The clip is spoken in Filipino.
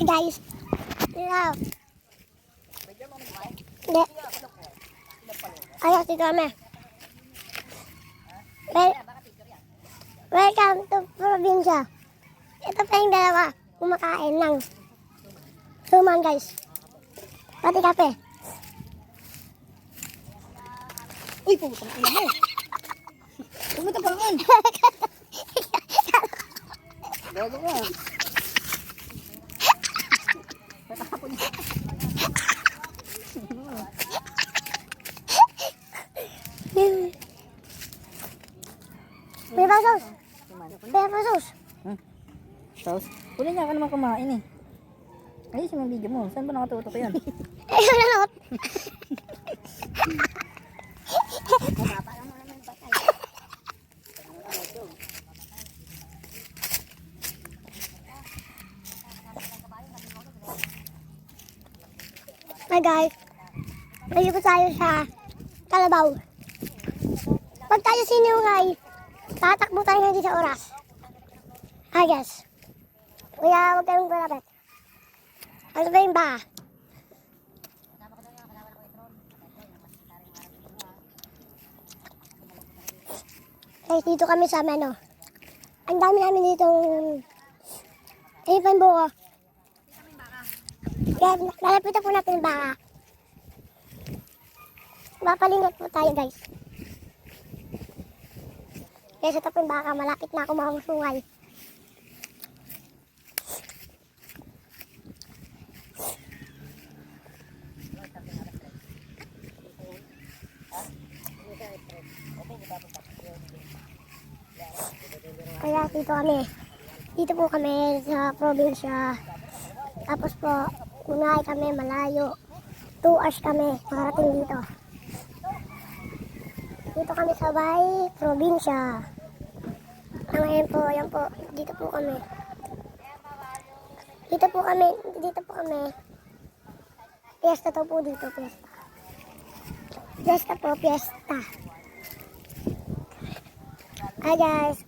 guys. Yeah. Hindi. Ayan, dito kami. Welcome to probinsya. Ito pa yung dalawa. Kumakain ng suman guys. Pati kape. Uy, putang ina mo. Pumunta pa rin. Gago ka. Tatapon niya. May pasos. May pasos. Sauce? Huli niya ka naman kumain eh. Ayusin yung video mo. Saan ba nakatutok yan? Ayun na lang. Hi guys. Nalipot tayo sa Kalabaw. Pag tayo sinungay, tatakbo tayo hindi sa oras. Hi guys. Kuya, huwag kayong malapit. Ano ba yung ba? Guys, dito kami sa ano. Ang dami namin ditong ayun pa yung buko. Kaya lalapitan po natin yung baka. Mapalingat po tayo guys. Kaya sa tapong baka, malapit na ako makasungay. Kaya dito po kami sa probinsya. Tapos po, kunay kami malayo. 2 hours kami parating dito. Dito kami sa bay, probinsya. Ngayon po, yan po, dito po kami. Dito po kami. Fiesta to po dito, fiesta. Fiesta po, fiesta. Hi guys.